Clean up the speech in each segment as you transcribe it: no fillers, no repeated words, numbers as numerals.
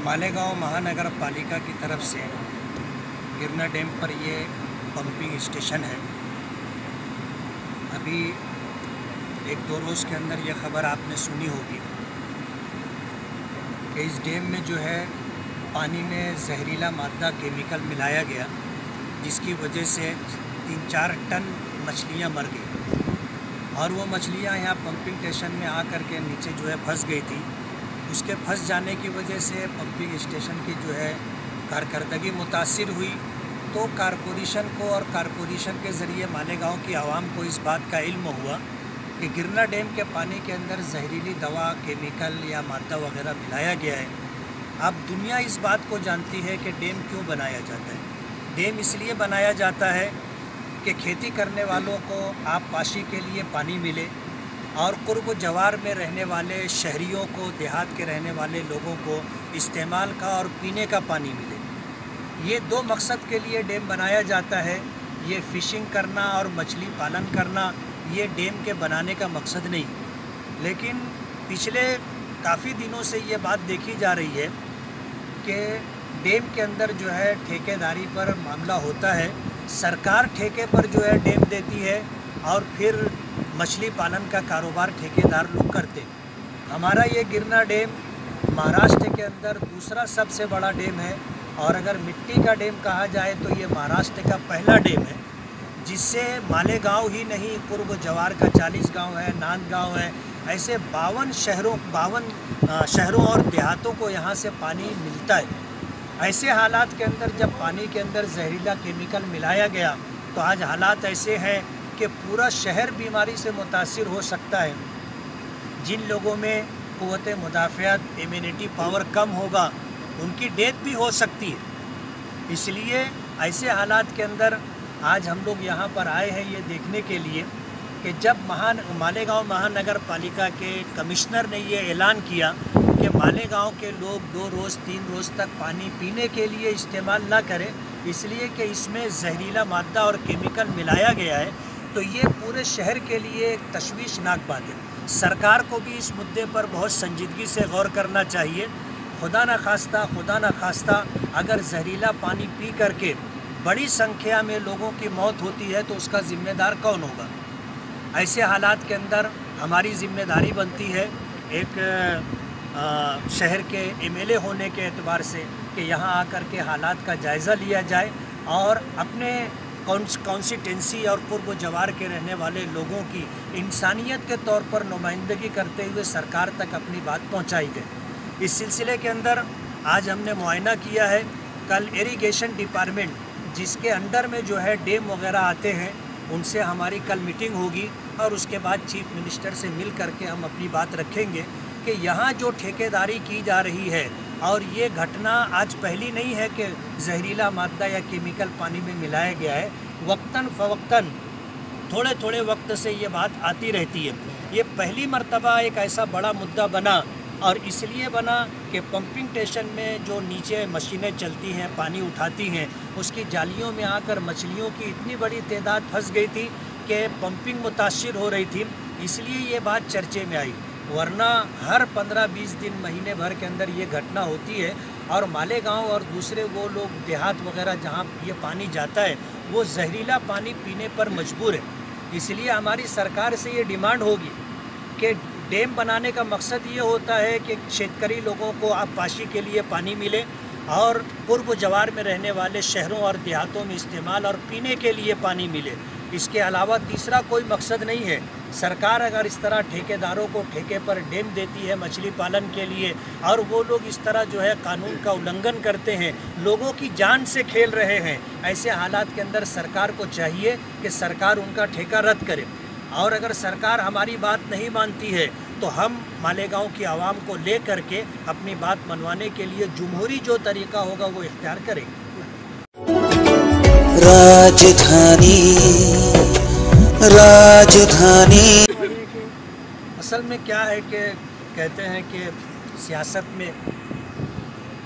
मालेगांव महानगर पालिका की तरफ से गिरना डैम पर ये पंपिंग स्टेशन है। अभी एक दो रोज़ के अंदर ये ख़बर आपने सुनी होगी कि इस डैम में जो है पानी में जहरीला मादा केमिकल मिलाया गया, जिसकी वजह से 3-4 टन मछलियाँ मर गई और वो मछलियाँ यहाँ पंपिंग स्टेशन में आकर के नीचे जो है फंस गई थी। उसके फंस जाने की वजह से पंपिंग स्टेशन की जो है कारकर्दगी मुतासिर हुई, तो कारपोरेशन को और कारपोरेशन के ज़रिए मालेगांव की आवाम को इस बात का इल्म हुआ कि गिरना डैम के पानी के अंदर जहरीली दवा, केमिकल या मादा वगैरह मिलाया गया है। अब दुनिया इस बात को जानती है कि डैम क्यों बनाया जाता है। डैम इसलिए बनाया जाता है कि खेती करने वालों को आबपाशी के लिए पानी मिले और कुर्ब जवार में रहने वाले शहरियों को, देहात के रहने वाले लोगों को इस्तेमाल का और पीने का पानी मिले। ये दो मकसद के लिए डैम बनाया जाता है। ये फ़िशिंग करना और मछली पालन करना ये डैम के बनाने का मकसद नहीं। लेकिन पिछले काफ़ी दिनों से ये बात देखी जा रही है कि डैम के अंदर जो है ठेकेदारी पर मामला होता है। सरकार ठेके पर जो है डैम देती है और फिर मछली पालन का कारोबार ठेकेदार लोग करते। हमारा ये गिरना डैम महाराष्ट्र के अंदर दूसरा सबसे बड़ा डैम है और अगर मिट्टी का डैम कहा जाए तो ये महाराष्ट्र का पहला डैम है, जिससे मालेगांव ही नहीं, पूर्व जवार का 40 गांव है, नांदगांव है, ऐसे 52 शहरों और देहातों को यहाँ से पानी मिलता है। ऐसे हालात के अंदर जब पानी के अंदर जहरीला केमिकल मिलाया गया तो आज हालात ऐसे हैं कि पूरा शहर बीमारी से मुतासिर हो सकता है। जिन लोगों में क़ुव्वत मुदाफ़ियत, इम्यूनिटी पावर कम होगा, उनकी डेथ भी हो सकती है। इसलिए ऐसे हालात के अंदर आज हम लोग यहाँ पर आए हैं ये देखने के लिए कि जब मालेगांव महानगर पालिका के कमिश्नर ने ये ऐलान किया कि मालेगांव के लोग 2 रोज़ 3 रोज़ तक पानी पीने के लिए इस्तेमाल ना करें, इसलिए कि इसमें जहरीला मादा और केमिकल मिलाया गया है, तो ये पूरे शहर के लिए एक तशवीशनाक बात है। सरकार को भी इस मुद्दे पर बहुत संजीदगी से गौर करना चाहिए। खुदा न खास्ता अगर जहरीला पानी पी करके बड़ी संख्या में लोगों की मौत होती है तो उसका ज़िम्मेदार कौन होगा। ऐसे हालात के अंदर हमारी ज़िम्मेदारी बनती है एक शहर के एमएलए होने के एतबार से कि यहाँ आकर के हालात का जायज़ा लिया जाए और अपने कॉन्स्टिट्यूंसी और पूर्व जवार के रहने वाले लोगों की इंसानियत के तौर पर नुमाइंदगी करते हुए सरकार तक अपनी बात पहुँचाई गई। इस सिलसिले के अंदर आज हमने मुआयना किया है। कल इरिगेशन डिपार्टमेंट, जिसके अंडर में जो है डैम वगैरह आते हैं, उनसे हमारी कल मीटिंग होगी और उसके बाद चीफ मिनिस्टर से मिल करके हम अपनी बात रखेंगे कि यहाँ जो ठेकेदारी की जा रही है, और ये घटना आज पहली नहीं है कि जहरीला मादा या केमिकल पानी में मिलाया गया है। वक्तन फ़वक्तन थोड़े थोड़े वक्त से ये बात आती रहती है। ये पहली मर्तबा एक ऐसा बड़ा मुद्दा बना और इसलिए बना कि पंपिंग स्टेशन में जो नीचे मशीनें चलती हैं, पानी उठाती हैं, उसकी जालियों में आकर मछलियों की इतनी बड़ी तादाद फंस गई थी कि पंपिंग मुतासिर हो रही थी, इसलिए ये बात चर्चे में आई। वरना हर 15-20 दिन, महीने भर के अंदर ये घटना होती है और मालेगांव और दूसरे वो लोग देहात वगैरह जहाँ ये पानी जाता है वो जहरीला पानी पीने पर मजबूर है। इसलिए हमारी सरकार से ये डिमांड होगी कि डैम बनाने का मकसद ये होता है कि शेतकरी लोगों को आबपाशी के लिए पानी मिले और पूर्व जवार में रहने वाले शहरों और देहातों में इस्तेमाल और पीने के लिए पानी मिले। इसके अलावा तीसरा कोई मकसद नहीं है। सरकार अगर इस तरह ठेकेदारों को ठेके पर डैम देती है मछली पालन के लिए और वो लोग इस तरह जो है कानून का उल्लंघन करते हैं, लोगों की जान से खेल रहे हैं, ऐसे हालात के अंदर सरकार को चाहिए कि सरकार उनका ठेका रद्द करे। और अगर सरकार हमारी बात नहीं मानती है तो हम मालेगांव की आवाम को ले करके अपनी बात मनवाने के लिए जुमहूरी जो तरीका होगा वो इख्तियार करेंगे। राजधानी असल में क्या है कि कहते हैं कि सियासत में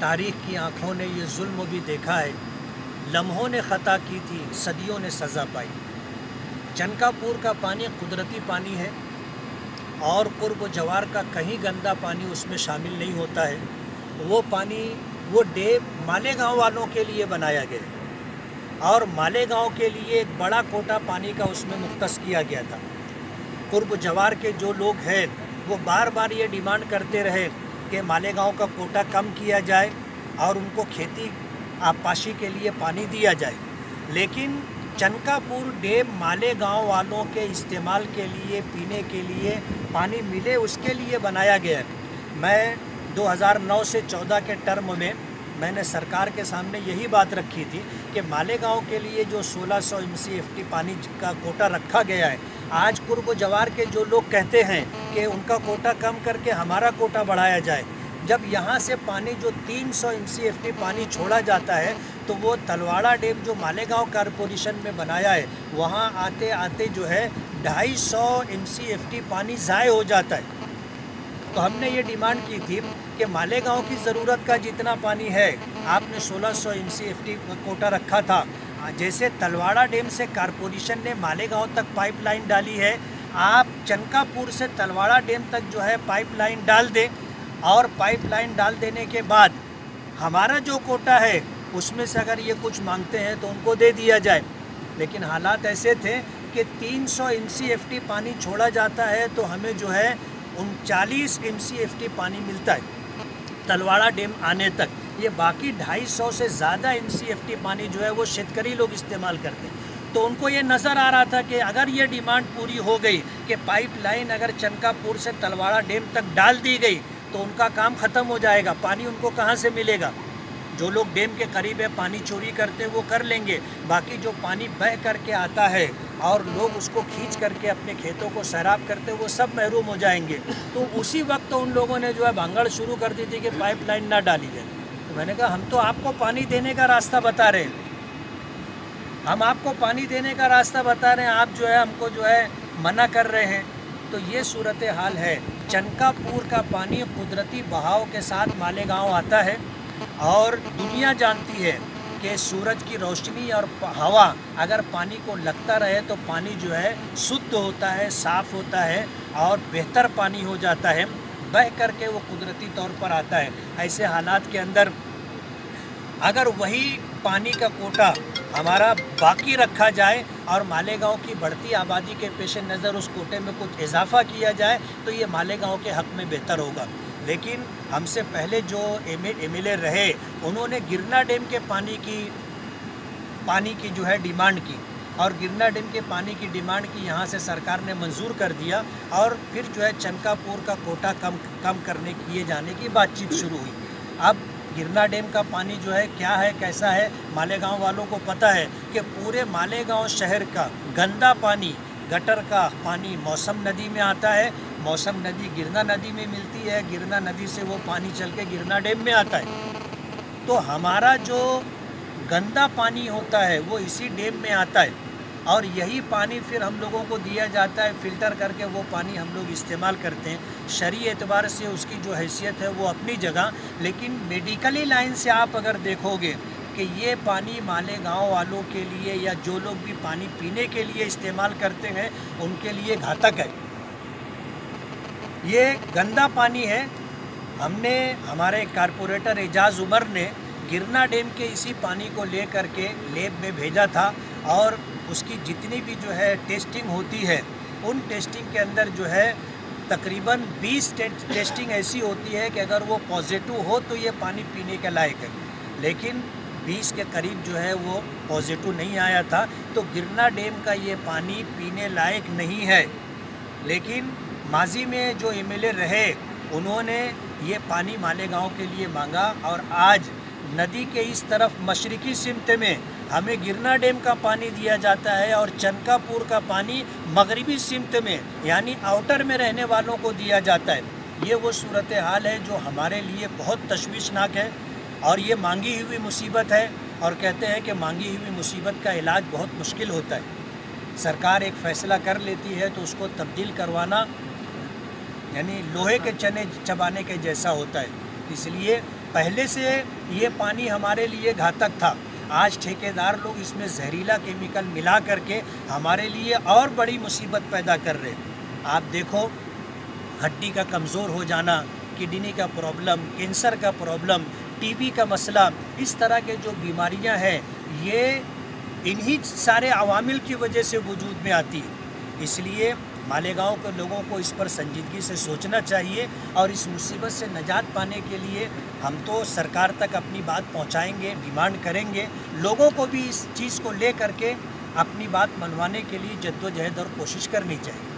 तारीख़ की आँखों ने ये जुल्म भी देखा है। लम्हों ने ख़ता की थी, सदियों ने सज़ा पाई। चनकापुर का पानी कुदरती पानी है और कुर्ब जवार का कहीं गंदा पानी उसमें शामिल नहीं होता है। वो पानी, वो डैम मालेगांव वालों के लिए बनाया गया और मालेगांव के लिए एक बड़ा कोटा पानी का उसमें मुख्तस किया गया था। कुर्ब जवार के जो लोग हैं वो बार बार ये डिमांड करते रहे कि मालेगांव का कोटा कम किया जाए और उनको खेती आबपाशी के लिए पानी दिया जाए, लेकिन चनकापुर डैम मालेगांव वालों के इस्तेमाल के लिए, पीने के लिए पानी मिले उसके लिए बनाया गया है। मैं 2009 से 14 के टर्म में मैंने सरकार के सामने यही बात रखी थी कि मालेगांव के लिए जो 1600 MCFT पानी का कोटा रखा गया है, आज कुर्ब जवार के जो लोग कहते हैं कि उनका कोटा कम करके हमारा कोटा बढ़ाया जाए। जब यहाँ से पानी जो 300 MCFT पानी छोड़ा जाता है तो वो तलवाड़ा डैम जो मालेगांव कॉरपोरेशन में बनाया है, वहाँ आते आते जो है 250 MCFT पानी ज़ाय हो जाता है। तो हमने ये डिमांड की थी कि मालेगांव की ज़रूरत का जितना पानी है, आपने 1600 MCFT कोटा रखा था, जैसे तलवाड़ा डैम से कॉरपोरेशन ने मालेगांव तक पाइपलाइन डाली है, आप चनकापुर से तलवाड़ा डैम तक जो है पाइपलाइन डाल दें और पाइपलाइन डाल देने के बाद हमारा जो कोटा है उसमें से अगर ये कुछ मांगते हैं तो उनको दे दिया जाए। लेकिन हालात ऐसे थे कि 300 MCFT पानी छोड़ा जाता है तो हमें जो है 39 MCFT पानी मिलता है तलवाड़ा डैम आने तक। ये बाकी 250 से ज़्यादा MCFT पानी जो है वो शेतकरी लोग इस्तेमाल करते हैं। तो उनको ये नज़र आ रहा था कि अगर ये डिमांड पूरी हो गई कि पाइपलाइन अगर चनकापुर से तलवाड़ा डैम तक डाल दी गई तो उनका काम ख़त्म हो जाएगा। पानी उनको कहाँ से मिलेगा? जो लोग डैम के करीब है पानी चोरी करते हैं वो कर लेंगे, बाकी जो पानी बह करके आता है और लोग उसको खींच करके अपने खेतों को सैराब करते हैं वो सब महरूम हो जाएंगे। तो उसी वक्त तो उन लोगों ने जो है भांगड़ शुरू कर दी थी कि पाइपलाइन ना डाली जाए। तो मैंने कहा हम तो आपको पानी देने का रास्ता बता रहे हैं, हम आपको पानी देने का रास्ता बता रहे हैं, आप जो है हमको जो है मना कर रहे हैं। तो ये सूरत हाल है। चनकापुर का पानी कुदरती बहाव के साथ मालेगांव आता है और दुनिया जानती है कि सूरज की रोशनी और हवा अगर पानी को लगता रहे तो पानी जो है शुद्ध होता है, साफ़ होता है और बेहतर पानी हो जाता है, बह करके वो कुदरती तौर पर आता है। ऐसे हालात के अंदर अगर वही पानी का कोटा हमारा बाकी रखा जाए और मालेगांव की बढ़ती आबादी के पेश नज़र उस कोटे में कुछ इजाफा किया जाए तो ये मालेगांव के हक़ में बेहतर होगा। लेकिन हमसे पहले जो MLA रहे उन्होंने गिरना डैम के पानी की जो है डिमांड की और गिरना डैम के पानी की डिमांड की यहाँ से सरकार ने मंजूर कर दिया और फिर जो है चनकापुर का कोटा कम करने किए जाने की बातचीत शुरू हुई। अब गिरना डैम का पानी जो है क्या है, कैसा है, मालेगांव वालों को पता है कि पूरे मालेगांव शहर का गंदा पानी, गटर का पानी मौसम नदी में आता है, मौसम नदी गिरना नदी में मिलती है, गिरना नदी से वो पानी चल के गिरना डैम में आता है। तो हमारा जो गंदा पानी होता है वो इसी डैम में आता है और यही पानी फिर हम लोगों को दिया जाता है, फ़िल्टर करके वो पानी हम लोग इस्तेमाल करते हैं। शरई एतबार से उसकी जो हैसियत है वो अपनी जगह, लेकिन मेडिकली लाइन से आप अगर देखोगे कि ये पानी मालेगांव वालों के लिए या जो लोग भी पानी पीने के लिए इस्तेमाल करते हैं उनके लिए घातक है। ये गंदा पानी है। हमने हमारे कारपोरेटर एजाज़ उमर ने गिरना डैम के इसी पानी को ले करके लैब में भेजा था और उसकी जितनी भी जो है टेस्टिंग होती है उन टेस्टिंग के अंदर जो है तकरीबन 20 टेस्टिंग ऐसी होती है कि अगर वो पॉजिटिव हो तो ये पानी पीने के लायक है, लेकिन 20 के करीब जो है वो पॉजिटिव नहीं आया था। तो गिरना डैम का ये पानी पीने लायक नहीं है। लेकिन माजी में जो MLA रहे उन्होंने ये पानी मालेगांव के लिए मांगा और आज नदी के इस तरफ मशरकी सिमत में हमें गिरना डैम का पानी दिया जाता है और चनकापुर का पानी मगरिबी सिमत में यानी आउटर में रहने वालों को दिया जाता है। ये वो सूरत हाल है जो हमारे लिए बहुत तशवीशनाक है और ये मांगी हुई मुसीबत है और कहते हैं कि मांगी हुई मुसीबत का इलाज बहुत मुश्किल होता है। सरकार एक फ़ैसला कर लेती है तो उसको तब्दील करवाना यानी लोहे के चने चबाने के जैसा होता है। इसलिए पहले से ये पानी हमारे लिए घातक था, आज ठेकेदार लोग इसमें जहरीला केमिकल मिला करके हमारे लिए और बड़ी मुसीबत पैदा कर रहे हैं। आप देखो हड्डी का कमज़ोर हो जाना, किडनी का प्रॉब्लम, कैंसर का प्रॉब्लम, टीबी का मसला, इस तरह के जो बीमारियां हैं ये इन्हीं सारे अवामिल की वजह से वजूद में आती है। इसलिए मालेगांव के लोगों को इस पर संजीदगी से सोचना चाहिए और इस मुसीबत से निजात पाने के लिए हम तो सरकार तक अपनी बात पहुंचाएंगे, डिमांड करेंगे, लोगों को भी इस चीज़ को ले करके अपनी बात मनवाने के लिए जद्दोजहद और कोशिश करनी चाहिए।